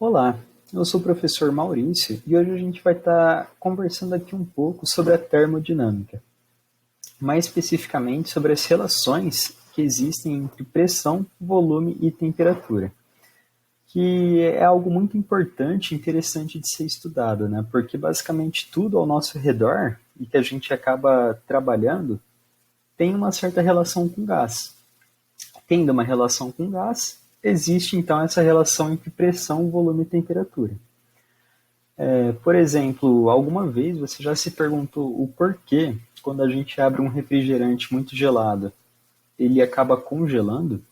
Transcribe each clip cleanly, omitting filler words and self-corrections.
Olá, eu sou o professor Maurício e hoje a gente vai estar conversando aqui um pouco sobre a termodinâmica, mais especificamente sobre as relações que existem entre pressão, volume e temperatura, que é algo muito importante e interessante de ser estudado, né? Porque basicamente tudo ao nosso redor e que a gente acaba trabalhando tem uma certa relação com gás. Tendo uma relação com gás, existe então essa relação entre pressão, volume e temperatura. Por exemplo, alguma vez você já se perguntou o porquê, quando a gente abre um refrigerante muito gelado, ele acaba congelando?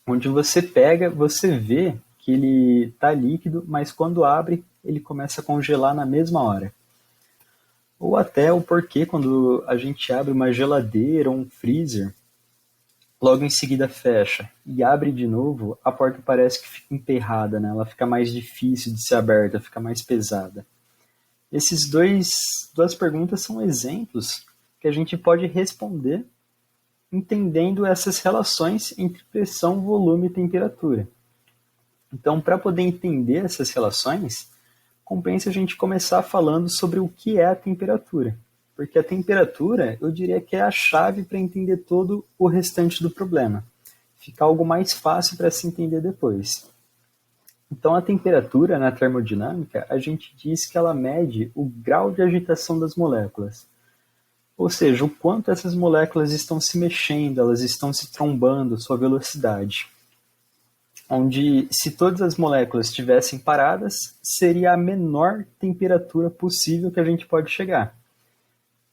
Onde você pega, você vê que ele está líquido, mas quando abre, ele começa a congelar na mesma hora. Ou até o porquê, quando a gente abre uma geladeira ou um freezer, logo em seguida fecha e abre de novo, a porta parece que fica emperrada, né? Ela fica mais difícil de ser aberta, fica mais pesada. Esses duas perguntas são exemplos que a gente pode responder entendendo essas relações entre pressão, volume e temperatura. Então, para poder entender essas relações, compensa a gente começar falando sobre o que é a temperatura. Porque a temperatura, eu diria que é a chave para entender todo o restante do problema. Fica algo mais fácil para se entender depois. Então, a temperatura na termodinâmica, a gente diz que ela mede o grau de agitação das moléculas. Ou seja, o quanto essas moléculas estão se mexendo, elas estão se trombando, sua velocidade. Onde, se todas as moléculas estivessem paradas, seria a menor temperatura possível que a gente pode chegar,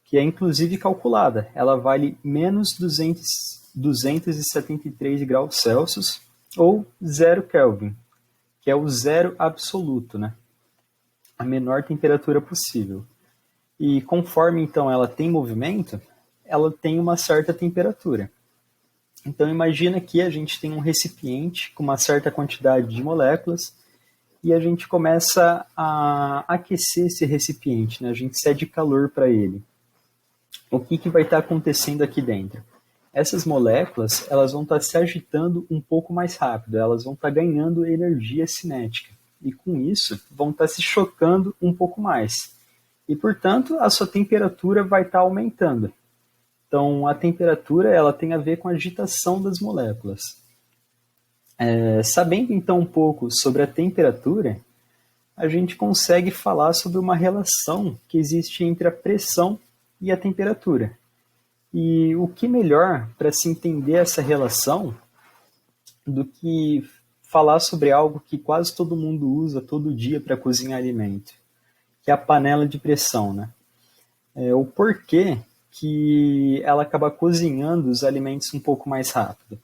que é inclusive calculada. Ela vale menos 273 graus Celsius ou 0 Kelvin, que é o zero absoluto, né? A menor temperatura possível. E conforme então ela tem movimento, ela tem uma certa temperatura. Então imagina que a gente tem um recipiente com uma certa quantidade de moléculas e a gente começa a aquecer esse recipiente, né? A gente cede calor para ele. O que vai estar acontecendo aqui dentro? Essas moléculas elas vão estar se agitando um pouco mais rápido, elas vão estar ganhando energia cinética e com isso vão estar se chocando um pouco mais. E, portanto, a sua temperatura vai estar aumentando. Então, a temperatura ela tem a ver com a agitação das moléculas. Sabendo, então, um pouco sobre a temperatura, a gente consegue falar sobre uma relação que existe entre a pressão e a temperatura. E o que melhor para se entender essa relação do que falar sobre algo que quase todo mundo usa todo dia para cozinhar alimento, que é a panela de pressão, né? O porquê que ela acaba cozinhando os alimentos um pouco mais rápido.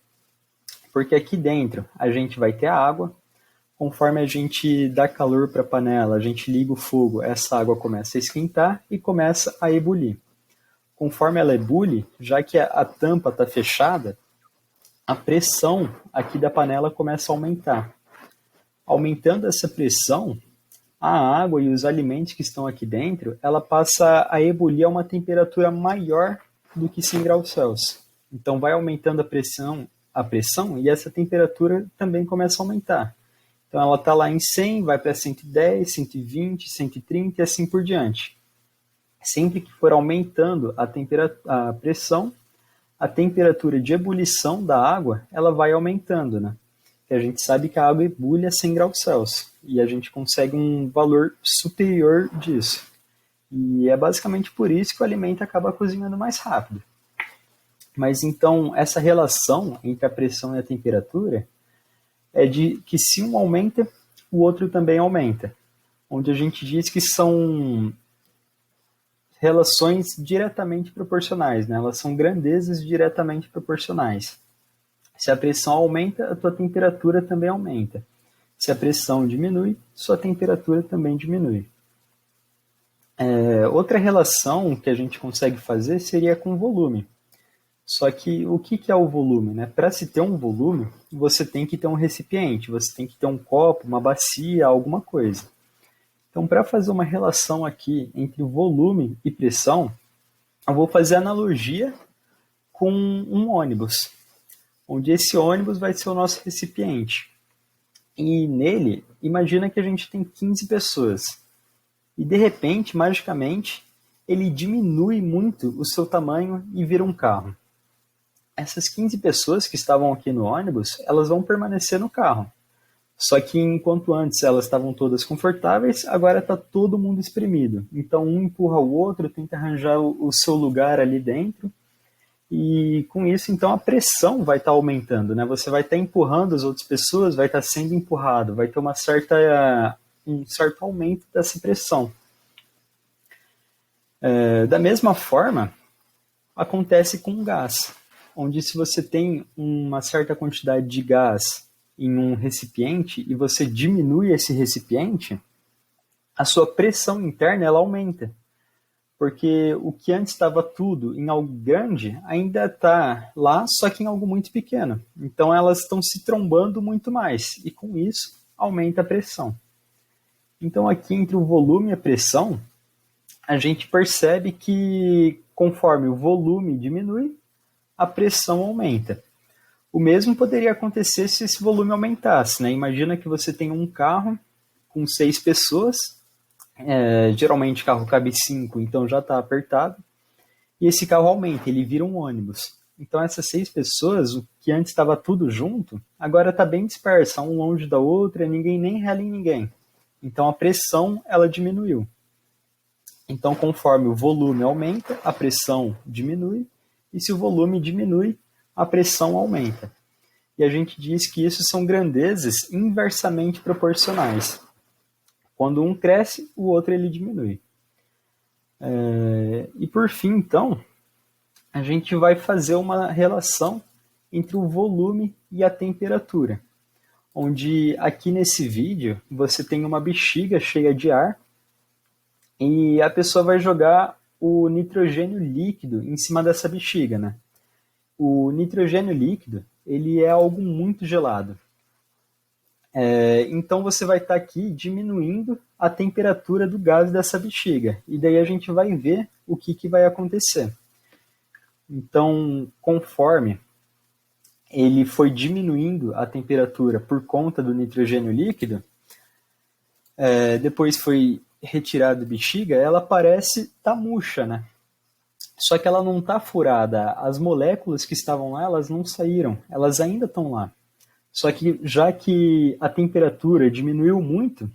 Porque aqui dentro a gente vai ter a água, conforme a gente dá calor para a panela, a gente liga o fogo, essa água começa a esquentar e começa a ebulir. Conforme ela ebule, já que a tampa está fechada, a pressão aqui da panela começa a aumentar. Aumentando essa pressão, a água e os alimentos que estão aqui dentro, ela passa a ebulir a uma temperatura maior do que 100 graus Celsius. Então vai aumentando a pressão e essa temperatura também começa a aumentar. Então ela está lá em 100, vai para 110, 120, 130 e assim por diante. Sempre que for aumentando a pressão, a temperatura de ebulição da água ela vai aumentando, né? Que a gente sabe que a água ebule a 100 graus Celsius e a gente consegue um valor superior disso. E é basicamente por isso que o alimento acaba cozinhando mais rápido. Mas então, essa relação entre a pressão e a temperatura é de que se um aumenta, o outro também aumenta. Onde a gente diz que são relações diretamente proporcionais, né? Elas são grandezas diretamente proporcionais. Se a pressão aumenta, a tua temperatura também aumenta. Se a pressão diminui, sua temperatura também diminui. Outra relação que a gente consegue fazer seria com o volume. Só que o que é o volume, né? Para se ter um volume, você tem que ter um recipiente, você tem que ter um copo, uma bacia, alguma coisa. Então, para fazer uma relação aqui entre volume e pressão, eu vou fazer analogia com um ônibus, onde esse ônibus vai ser o nosso recipiente. E nele imagina que a gente tem 15 pessoas e de repente, magicamente, ele diminui muito o seu tamanho e vira um carro. Essas 15 pessoas que estavam aqui no ônibus, elas vão permanecer no carro. Só que enquanto antes elas estavam todas confortáveis, agora está todo mundo espremido. Então um empurra o outro, tenta arranjar o seu lugar ali dentro. E com isso, então, a pressão vai estar aumentando, né? Você vai estar empurrando as outras pessoas, vai estar sendo empurrado, vai ter um certo aumento dessa pressão. Da mesma forma, acontece com gás, onde se você tem uma certa quantidade de gás em um recipiente e você diminui esse recipiente, a sua pressão interna ela aumenta. Porque o que antes estava tudo em algo grande ainda está lá, só que em algo muito pequeno. Então elas estão se trombando muito mais e com isso aumenta a pressão. Então aqui entre o volume e a pressão, a gente percebe que conforme o volume diminui, a pressão aumenta. O mesmo poderia acontecer se esse volume aumentasse, né? Imagina que você tem um carro com 6 pessoas, geralmente o carro cabe 5, então já está apertado, e esse carro aumenta, ele vira um ônibus. Então essas 6 pessoas, o que antes estava tudo junto, agora está bem dispersa, um longe da outra, ninguém nem rela em ninguém. Então a pressão ela diminuiu. Então conforme o volume aumenta, a pressão diminui, e se o volume diminui, a pressão aumenta. E a gente diz que isso são grandezas inversamente proporcionais. Quando um cresce, o outro ele diminui. E por fim, então, a gente vai fazer uma relação entre o volume e a temperatura. Onde aqui nesse vídeo você tem uma bexiga cheia de ar e a pessoa vai jogar o nitrogênio líquido em cima dessa bexiga, né? O nitrogênio líquido ele é algo muito gelado. Então você vai estar aqui diminuindo a temperatura do gás dessa bexiga. E daí a gente vai ver o que vai acontecer. Então, conforme ele foi diminuindo a temperatura por conta do nitrogênio líquido, depois foi retirado a bexiga, ela parece estar murcha, né? Só que ela não está furada. As moléculas que estavam lá, elas não saíram. Elas ainda estão lá. Só que já que a temperatura diminuiu muito,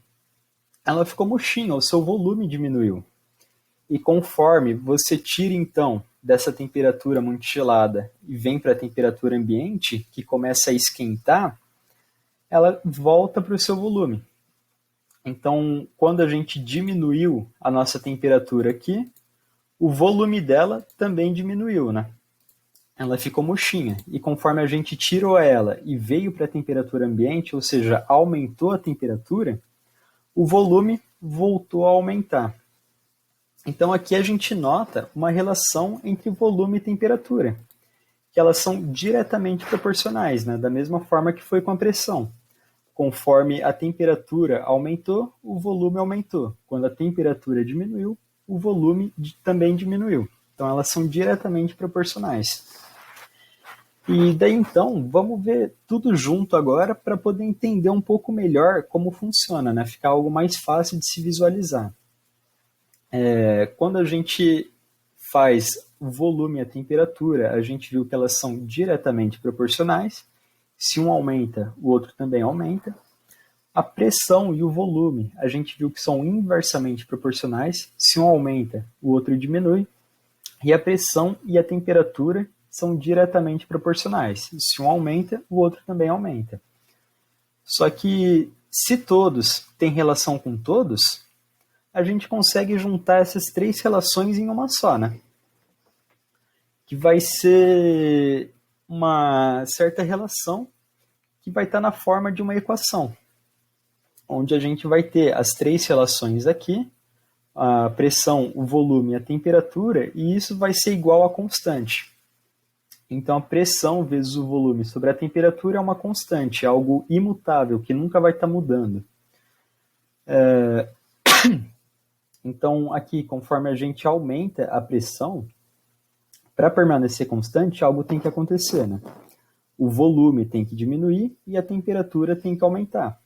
ela ficou murchinha, o seu volume diminuiu. E conforme você tira então dessa temperatura muito gelada e vem para a temperatura ambiente, que começa a esquentar, ela volta para o seu volume. Então, quando a gente diminuiu a nossa temperatura aqui, o volume dela também diminuiu, né? Ela ficou murchinha. E conforme a gente tirou ela e veio para a temperatura ambiente, ou seja, aumentou a temperatura, o volume voltou a aumentar. Então aqui a gente nota uma relação entre volume e temperatura, que elas são diretamente proporcionais, né? Da mesma forma que foi com a pressão. Conforme a temperatura aumentou, o volume aumentou. Quando a temperatura diminuiu, o volume também diminuiu. Então elas são diretamente proporcionais. E daí então, vamos ver tudo junto agora para poder entender um pouco melhor como funciona, né? Ficar algo mais fácil de se visualizar. Quando a gente faz o volume e a temperatura, a gente viu que elas são diretamente proporcionais. Se um aumenta, o outro também aumenta. A pressão e o volume, a gente viu que são inversamente proporcionais. Se um aumenta, o outro diminui. E a pressão e a temperatura são diretamente proporcionais. Se um aumenta, o outro também aumenta. Só que se todos têm relação com todos, a gente consegue juntar essas 3 relações em uma só, né? Que vai ser uma certa relação que vai estar na forma de uma equação, onde a gente vai ter as 3 relações aqui, a pressão, o volume e a temperatura, e isso vai ser igual a constante. Então, a pressão vezes o volume sobre a temperatura é uma constante, é algo imutável, que nunca vai estar mudando. Então, aqui, conforme a gente aumenta a pressão, para permanecer constante, algo tem que acontecer, né? O volume tem que diminuir e a temperatura tem que aumentar.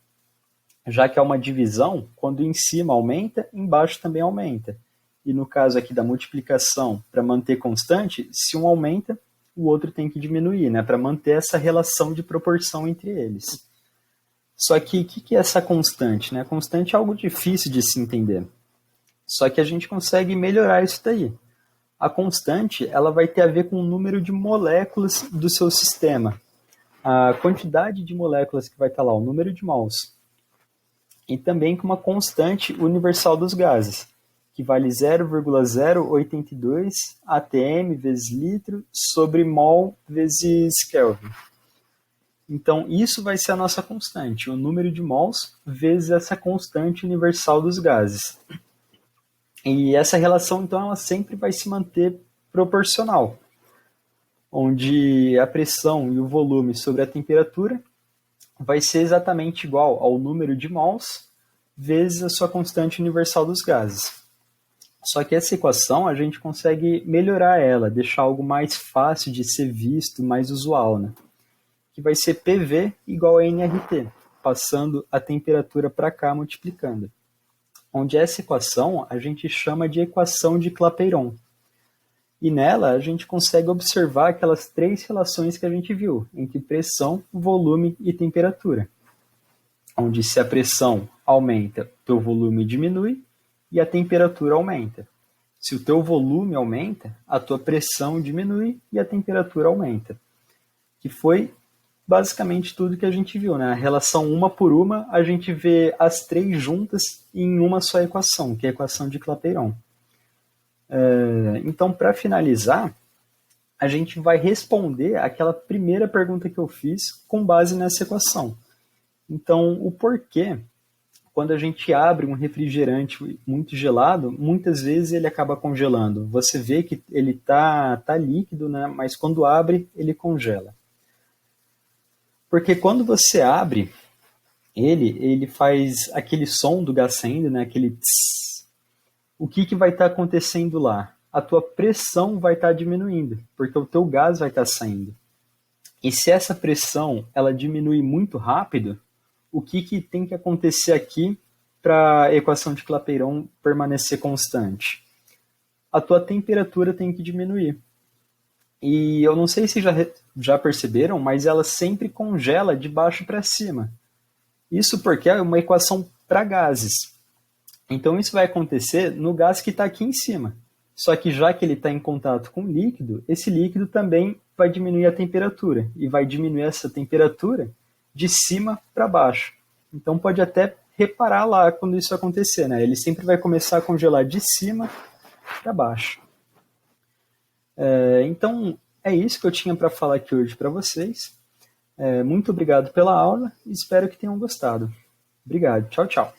já que é uma divisão, quando em cima aumenta, embaixo também aumenta. E no caso aqui da multiplicação, para manter constante, se um aumenta, o outro tem que diminuir, né, para manter essa relação de proporção entre eles. Só que o que é essa constante? Né? A constante é algo difícil de se entender. Só que a gente consegue melhorar isso daí. A constante ela vai ter a ver com o número de moléculas do seu sistema. A quantidade de moléculas que vai estar lá, o número de mols. E também com uma constante universal dos gases, que vale 0,082 atm vezes litro sobre mol vezes Kelvin. Então, isso vai ser a nossa constante, o número de mols vezes essa constante universal dos gases. E essa relação, então, ela sempre vai se manter proporcional, onde a pressão e o volume sobre a temperatura vai ser exatamente igual ao número de mols vezes a sua constante universal dos gases. Só que essa equação a gente consegue melhorar ela, deixar algo mais fácil de ser visto, mais usual, né? Que vai ser PV igual a nRT, passando a temperatura para cá multiplicando. Onde essa equação a gente chama de equação de Clapeyron. E nela a gente consegue observar aquelas três relações que a gente viu, entre pressão, volume e temperatura. Onde se a pressão aumenta, o teu volume diminui e a temperatura aumenta. Se o teu volume aumenta, a tua pressão diminui e a temperatura aumenta. Que foi basicamente tudo que a gente viu, né? A relação uma por uma, a gente vê as três juntas em uma só equação, que é a equação de Clapeyron. Então, para finalizar, a gente vai responder aquela primeira pergunta que eu fiz com base nessa equação. Então, o porquê, quando a gente abre um refrigerante muito gelado, muitas vezes ele acaba congelando. Você vê que ele tá líquido, né? Mas quando abre, ele congela. Porque quando você abre ele faz aquele som do gás saindo, né? Aquele tss. O que vai estar acontecendo lá? A tua pressão vai estar diminuindo, porque o teu gás vai estar saindo. E se essa pressão ela diminui muito rápido, o que tem que acontecer aqui para a equação de Clapeyron permanecer constante? A tua temperatura tem que diminuir. E eu não sei se já perceberam, mas ela sempre congela de baixo para cima. Isso porque é uma equação para gases. Então isso vai acontecer no gás que está aqui em cima. Só que já que ele está em contato com o líquido, esse líquido também vai diminuir a temperatura. E vai diminuir essa temperatura de cima para baixo. Então pode até reparar lá quando isso acontecer, né? Ele sempre vai começar a congelar de cima para baixo. Então é isso que eu tinha para falar aqui hoje para vocês. Muito obrigado pela aula e espero que tenham gostado. Obrigado. Tchau, tchau.